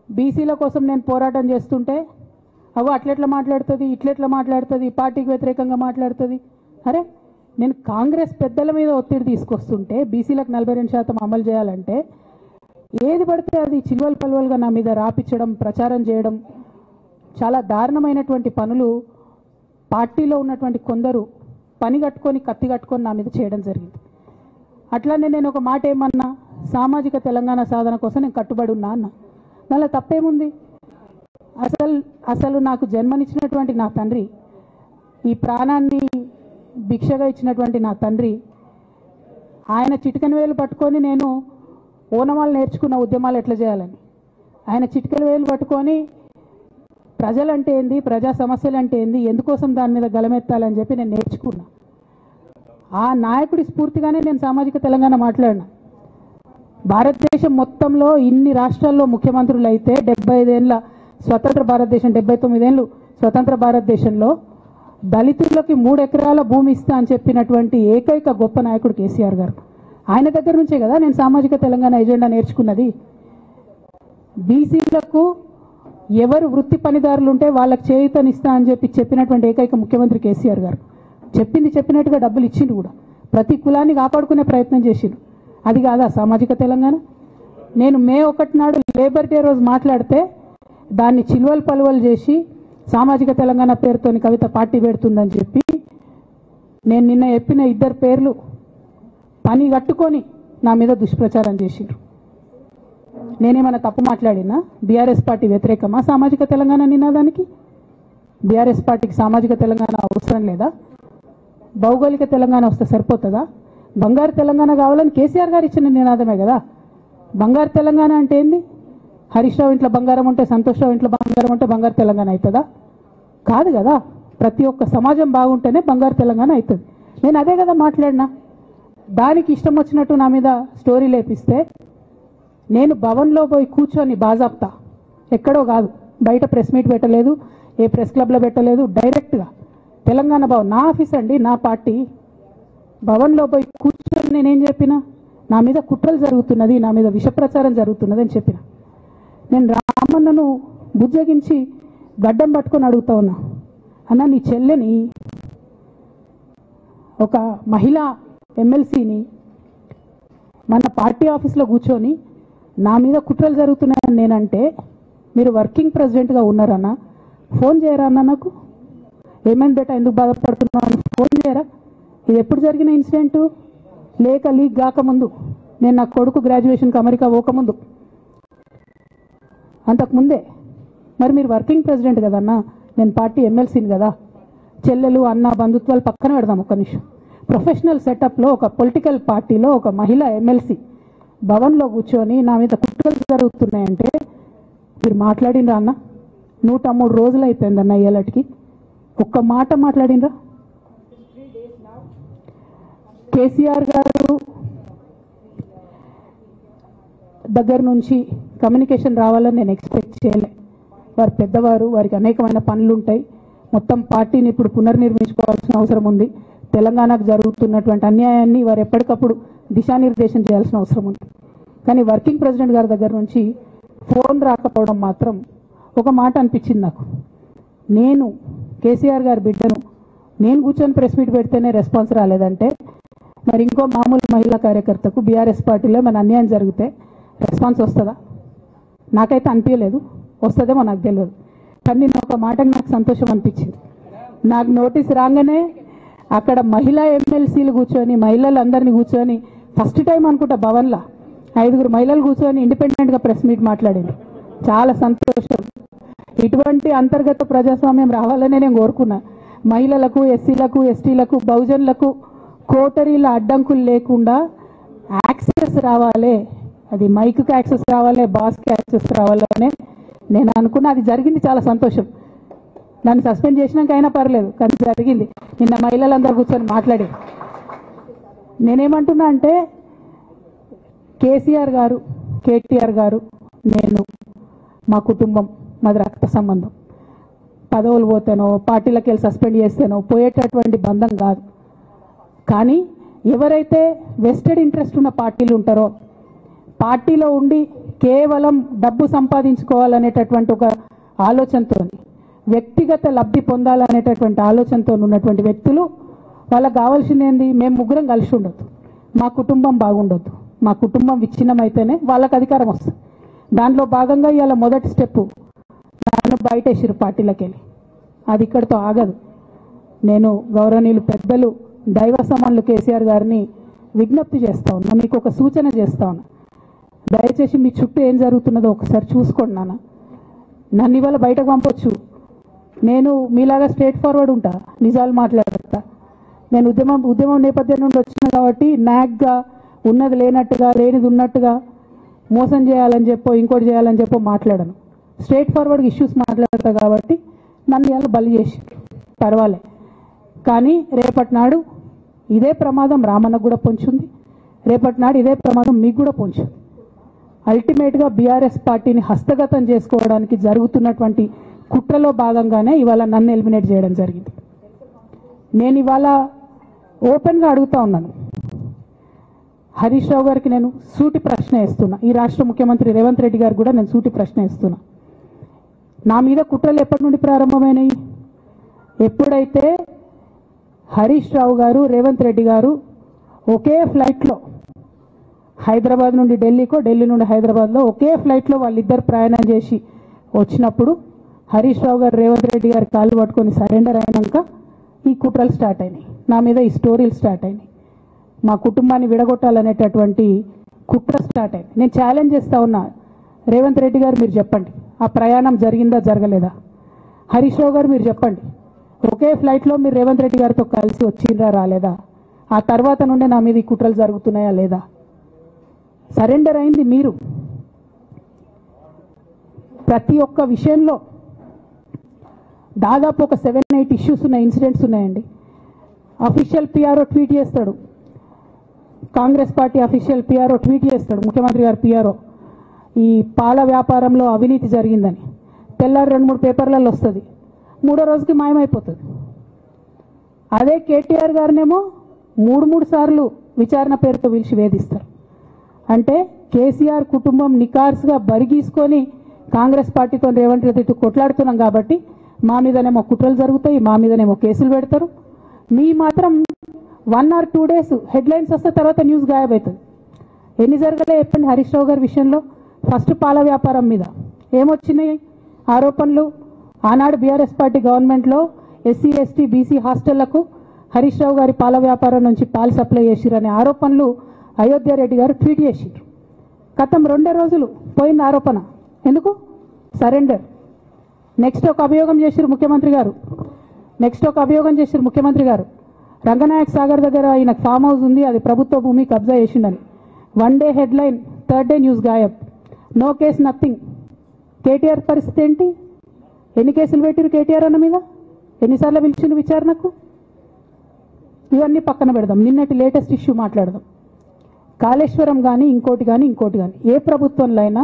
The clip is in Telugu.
బీసీల కోసం నేను పోరాటం చేస్తుంటే అవ్వ అట్లెట్లా మాట్లాడుతుంది, ఇట్లెట్లా మాట్లాడుతుంది, పార్టీకి వ్యతిరేకంగా మాట్లాడుతుంది. అరే నేను కాంగ్రెస్ పెద్దల మీద ఒత్తిడి తీసుకొస్తుంటే బీసీలకు 42% అమలు చేయాలంటే ఏది పడితే అది చిల్వల్ పల్వల్గా నా మీద రాపించడం, ప్రచారం చేయడం, చాలా దారుణమైనటువంటి పనులు పార్టీలో ఉన్నటువంటి కొందరు పని కట్టుకొని కత్తి కట్టుకొని నా మీద చేయడం జరిగింది. అట్లానే నేను ఒక మాట ఏమన్నా, సామాజిక తెలంగాణ సాధన కోసం నేను కట్టుబడి ఉన్నా అన్న. దానిలో తప్పేముంది? అసలు నాకు జన్మనిచ్చినటువంటి నా తండ్రి, ఈ ప్రాణాన్ని భిక్షగా ఇచ్చినటువంటి నా తండ్రి, ఆయన చిటికెన వేలు పట్టుకొని నేను ఓనమాలు నేర్చుకున్న ఉద్యమాలు ఎట్లా చేయాలని, ఆయన చిటికెల వేలు పట్టుకొని ప్రజలంటే ఏంది, ప్రజా సమస్యలు అంటే ఏంది, ఎందుకోసం దాని మీద గలమెత్తాలని చెప్పి నేను నేర్చుకున్నా. ఆ నాయకుడి స్ఫూర్తిగానే నేను సామాజిక తెలంగాణ మాట్లాడినా. భారతదేశం మొత్తంలో ఇన్ని రాష్ట్రాల్లో ముఖ్యమంత్రులు అయితే 75 ఏళ్ళ స్వతంత్ర భారతదేశం, 79 ఏళ్ళు స్వతంత్ర భారతదేశంలో దళితులకి 3 ఎకరాల భూమి ఇస్తా అని చెప్పినటువంటి ఏకైక గొప్ప నాయకుడు కేసీఆర్ గారు. ఆయన దగ్గర నుంచే కదా నేను సామాజిక తెలంగాణ ఎజెండా నేర్చుకున్నది. బీసీలకు ఎవరు వృత్తి పనిదారులు ఉంటే వాళ్ళకి చేయూతనిస్తా అని చెప్పినటువంటి ఏకైక ముఖ్యమంత్రి కేసీఆర్ గారు. చెప్పినట్టుగా డబ్బులు ఇచ్చిండు కూడా, ప్రతి కులాన్ని కాపాడుకునే ప్రయత్నం చేసిండు. అది కాదా సామాజిక తెలంగాణ? నేను మే 1 నాడు లేబర్ డే రోజు మాట్లాడితే దాన్ని చిల్వల్ పలువలు చేసి సామాజిక తెలంగాణ పేరుతోని కవిత పార్టీ పెడుతుందని చెప్పి నేను నిన్న చెప్పిన 2 పేర్లు పని కట్టుకొని నా మీద దుష్ప్రచారం చేసిండ్రు. నేనేమైనా తప్పు మాట్లాడినా? బీఆర్ఎస్ పార్టీ వ్యతిరేకమా సామాజిక తెలంగాణ నినాదానికి? బీఆర్ఎస్ పార్టీకి సామాజిక తెలంగాణ అవసరం లేదా? భౌగోళిక తెలంగాణ వస్తే సరిపోతుందా? బంగారు తెలంగాణ కావాలని కేసీఆర్ గారు ఇచ్చిన నినాదమే కదా. బంగారు తెలంగాణ అంటే ఏంది? హరీష్ రావు ఇంట్లో బంగారం ఉంటే, సంతోష్ రావు ఇంట్లో బంగారం ఉంటే బంగారు తెలంగాణ అవుతుందా? కాదు కదా. ప్రతి ఒక్క సమాజం బాగుంటేనే బంగారు తెలంగాణ అవుతుంది. నేను అదే కదా మాట్లాడినా. దానికి ఇష్టం వచ్చినట్టు నా మీద స్టోరీ లేపిస్తే నేను భవన్లో పోయి కూర్చొని బాజాప్తా, ఎక్కడో కాదు, బయట ప్రెస్ మీట్ పెట్టలేదు, ఏ ప్రెస్ క్లబ్లో పెట్టలేదు, డైరెక్ట్గా తెలంగాణ భవన్ నా ఆఫీస్ అండి, నా పార్టీ భవన్లో పోయి కూర్చొని నేనేం చెప్పినా, నా మీద కుట్రలు జరుగుతున్నది, నా మీద విషప్రచారం జరుగుతున్నది అని చెప్పిన. నేను రామన్నను బుజ్జగించి గడ్డం పట్టుకొని అడుగుతా ఉన్నా, అన్న నీ చెల్లెని, ఒక మహిళా ఎమ్మెల్సీని మన పార్టీ ఆఫీస్లో కూర్చొని నా మీద కుట్రలు జరుగుతున్నాయని నేనంటే మీరు వర్కింగ్ ప్రెసిడెంట్గా ఉన్నారన్నా, ఫోన్ చేయరా అన్న నాకు? ఏమైంది బేటా, ఎందుకు బాధపడుతున్నావు అని ఫోన్ చేయరా? ఇది ఎప్పుడు జరిగిన ఇన్సిడెంటు? లేక లీక్ కాకముందు, నేను నా కొడుకు గ్రాడ్యుయేషన్కి అమెరికా పోకముందు, అంతకుముందే. మరి మీరు వర్కింగ్ ప్రెసిడెంట్ కదన్నా, నేను పార్టీ ఎమ్మెల్సీని కదా. చెల్లెలు అన్న బంధుత్వాలు పక్కన పెడదాం ఒక్క నిమిషం. ప్రొఫెషనల్ సెటప్లో ఒక పొలిటికల్ పార్టీలో ఒక మహిళా ఎమ్మెల్సీ భవన్లో కూర్చొని నా మీద కుట్రలు జరుగుతున్నాయంటే మీరు మాట్లాడినరా అన్న? 103 రోజులు అయిపోయిందన్న ఇయ్యాలటికి, ఒక్క మాట మాట్లాడినరా? కేసీఆర్ గారు దగ్గర నుంచి కమ్యూనికేషన్ రావాలని నేను ఎక్స్పెక్ట్ చేయలే. వారు పెద్దవారు, వారికి అనేకమైన పనులు ఉంటాయి. మొత్తం పార్టీని ఇప్పుడు పునర్నిర్మించుకోవాల్సిన అవసరం ఉంది. తెలంగాణకు జరుగుతున్నటువంటి అన్యాయాన్ని వారు ఎప్పటికప్పుడు దిశానిర్దేశం చేయాల్సిన అవసరం ఉంది. కానీ వర్కింగ్ ప్రెసిడెంట్ గారి దగ్గర నుంచి ఫోన్ రాకపోవడం మాత్రం ఒక మాట అనిపించింది నాకు. నేను కేసీఆర్ గారి బిడ్డను, నేను కూర్చొని ప్రెస్ మీట్ పెడితేనే రెస్పాన్స్ రాలేదంటే మరి ఇంకో మామూలు మహిళా కార్యకర్తకు బీఆర్ఎస్ పార్టీలో మన అన్యాయం జరిగితే రెస్పాన్స్ వస్తుందా? నాకైతే అనిపించలేదు. వస్తుందేమో నాకు తెలియదు. కానీ నేను ఒక మాటకు నాకు సంతోషం అనిపించింది. నాకు నోటీస్ రాగానే అక్కడ మహిళా ఎమ్మెల్సీలు కూర్చొని, మహిళలందరినీ కూర్చొని, ఫస్ట్ టైం అనుకుంటా భవన్లో 5 మహిళలు కూర్చొని ఇండిపెండెంట్గా ప్రెస్ మీట్ మాట్లాడింది. చాలా సంతోషం. ఇటువంటి అంతర్గత ప్రజాస్వామ్యం రావాలనే నేను కోరుకున్నా. మహిళలకు, ఎస్సీలకు, ఎస్టీలకు, బహుజనులకు కోటరీల అడ్డంకులు లేకుండా యాక్సెస్ రావాలి. అది మైక్కి యాక్సెస్ రావాలి, బాస్కి యాక్సెస్ రావాలనే నేను అనుకున్నా. అది జరిగింది, చాలా సంతోషం. నన్ను సస్పెండ్ చేసినాక అయినా పర్లేదు, కానీ జరిగింది. నిన్న మహిళలందరూ కూర్చొని మాట్లాడి నేనేమంటున్నా అంటే, కేసీఆర్ గారు, కేటీఆర్ గారు, నేను, మా కుటుంబం, మాది రక్త సంబంధం. పదవులు పోతేనో, పార్టీలకు వెళ్ళి సస్పెండ్ చేస్తేనో పోయేటటువంటి బంధం కాదు. కానీ ఎవరైతే వెస్టెడ్ ఇంట్రెస్ట్ ఉన్న పార్టీలు ఉంటారో, పార్టీలో ఉండి కేవలం డబ్బు సంపాదించుకోవాలనేటటువంటి ఒక ఆలోచనతో, వ్యక్తిగత లబ్ధి పొందాలనేటటువంటి ఆలోచనతో ఉన్నటువంటి వ్యక్తులు వాళ్ళకి కావాల్సింది ఏంది? మేము ముగ్గురం కలిసి ఉండొద్దు, మా కుటుంబం బాగుండొద్దు, మా కుటుంబం విచ్ఛిన్నమైతేనే వాళ్ళకి అధికారం వస్తుంది. దాంట్లో భాగంగా ఇవాళ మొదటి స్టెప్ నన్ను బయటేసిరు పార్టీలకు వెళ్ళి. అది ఇక్కడితో ఆగదు. నేను గౌరవనీయులు పెద్దలు దైవ సమానులు కేసీఆర్ గారిని విజ్ఞప్తి చేస్తా ఉన్నా, మీకు ఒక సూచన చేస్తా ఉన్నా. దయచేసి మీ చుట్టూ ఏం జరుగుతున్నదో ఒకసారి చూసుకోండి నాన్న. నన్ను ఇవాళ బయటకు పంపొచ్చు, నేను మీలాగా స్ట్రేట్ ఫార్వర్డ్ ఉంటా, నిజాలు మాట్లాడతా. నేను ఉద్యమం నేపథ్యం నుండి వచ్చిన కాబట్టి నాగ్గా ఉన్నది లేనట్టుగా లేనిది ఉన్నట్టుగా మోసం చేయాలని చెప్పో ఇంకోటి చేయాలని చెప్పో మాట్లాడను. స్ట్రేట్ ఫార్వర్డ్గా ఇష్యూస్ మాట్లాడతా కాబట్టి నన్ను ఇలా బలి చేసి పర్వాలే. కానీ రేపటి నాడు ఇదే ప్రమాదం రామన్నకు కూడా పొంచుంది, రేపటి నాడు ఇదే ప్రమాదం మీకు కూడా పొంచుంది. అల్టిమేట్గా బీఆర్ఎస్ పార్టీని హస్తగతం చేసుకోవడానికి జరుగుతున్నటువంటి కుట్రలో భాగంగానే ఇవాళ నన్ను ఎలిమినేట్ చేయడం జరిగింది. నేను ఇవాళ ఓపెన్గా అడుగుతా ఉన్నాను, హరీష్ రావు గారికి నేను సూటి ప్రశ్న వేస్తున్నా, ఈ రాష్ట్ర ముఖ్యమంత్రి రేవంత్ రెడ్డి గారికి కూడా నేను సూటి ప్రశ్న వేస్తున్నా. నా మీద కుట్రలు ఎప్పటి నుండి ప్రారంభమైనాయి? ఎప్పుడైతే హరీష్ రావు గారు రేవంత్ రెడ్డి గారు ఒకే ఫ్లైట్లో హైదరాబాద్ నుండి ఢిల్లీకో, ఢిల్లీ నుండి హైదరాబాద్లో ఒకే ఫ్లైట్లో వాళ్ళిద్దరు ప్రయాణం చేసి వచ్చినప్పుడు హరీష్ రావు గారు రేవంత్ రెడ్డి గారి కాళ్ళు పట్టుకొని సరెండర్ అయినాక ఈ కుట్రలు స్టార్ట్ అయినాయి, నా మీద ఈ స్టోరీలు స్టార్ట్ అయినాయి, మా కుటుంబాన్ని విడగొట్టాలనేటటువంటి కుట్ర స్టార్ట్ అయింది. నేను ఛాలెంజ్ చేస్తా ఉన్నా, రేవంత్ రెడ్డి గారు మీరు చెప్పండి, ఆ ప్రయాణం జరిగిందా జరగలేదా? హరీష్ రావు గారు మీరు చెప్పండి, ఒకే ఫ్లైట్లో మీరు రేవంత్ రెడ్డి గారితో కలిసి వచ్చిండ్రా రాలేదా? ఆ తర్వాత నుండే నా మీద ఈ కుట్రలు జరుగుతున్నాయా లేదా? సరెండర్ అయింది మీరు. ప్రతి ఒక్క విషయంలో దాదాపు ఒక 7-8 ఇష్యూస్ ఉన్నాయి, ఇన్సిడెంట్స్ ఉన్నాయండి. అఫీషియల్ పిఆర్ఓ ట్వీట్ చేస్తాడు, Congress party official PRO tweet చేస్తాడు, ముఖ్యమంత్రి గారు పిఆర్ఓ, ఈ పాల వ్యాపారంలో అవినీతి జరిగిందని. తెల్లారి 2-3 పేపర్లలో వస్తుంది, 3వ రోజుకి మాయమైపోతుంది. అదే కేటీఆర్ గారినేమో 3 సార్లు విచారణ పేరుతో పిలిచి వేధిస్తారు. అంటే కేసీఆర్ కుటుంబం నికార్స్గా బరిగీసుకొని కాంగ్రెస్ పార్టీతో రేవంత్ రెడ్డి కొట్లాడుతున్నాం కాబట్టి మా మీదనేమో కుట్రలు జరుగుతాయి, మా మీదనేమో కేసులు పెడతారు. మీ మాత్రం 1 or 2 days హెడ్లైన్స్ వస్తే తర్వాత న్యూస్ గాయబవుతుంది. ఎన్ని జరగలే చెప్పండి హరీష్ రావు గారి విషయంలో? ఫస్ట్ పాల వ్యాపారం మీద ఏమొచ్చినాయి ఆరోపణలు? ఆనాడు బీఆర్ఎస్ పార్టీ గవర్నమెంట్లో SC ST BC హాస్టళ్లకు Harish Rao గారి పాల వ్యాపారం నుంచి పాలు సప్లై చేసిరనే ఆరోపణలు అయోధ్య రెడ్డి గారు ట్వీట్ చేసిరు. గతం 2 రోజులు పోయిన ఆరోపణ, ఎందుకు? సరెండర్. నెక్స్ట్ ఒక అభియోగం చేసిరు ముఖ్యమంత్రి గారు, రంగనాయక్ సాగర్ దగ్గర ఆయన ఫామ్ హౌస్ ఉంది, అది ప్రభుత్వ భూమి, కబ్జా చేసిండని. 1 day headline, 3rd day news గాయబ్, నో కేసు నథింగ్. కేటీఆర్ పరిస్థితి ఏంటి? ఎన్ని కేసులు పెట్టిరు కేటీఆర్ అన్న మీద? ఎన్నిసార్లు పిలిచిండు విచారణకు? ఇవన్నీ పక్కన పెడదాం, నిన్నటి లేటెస్ట్ ఇష్యూ మాట్లాడదాం. కాళేశ్వరం కానీ ఇంకోటి కానీ ఏ ప్రభుత్వంలో అయినా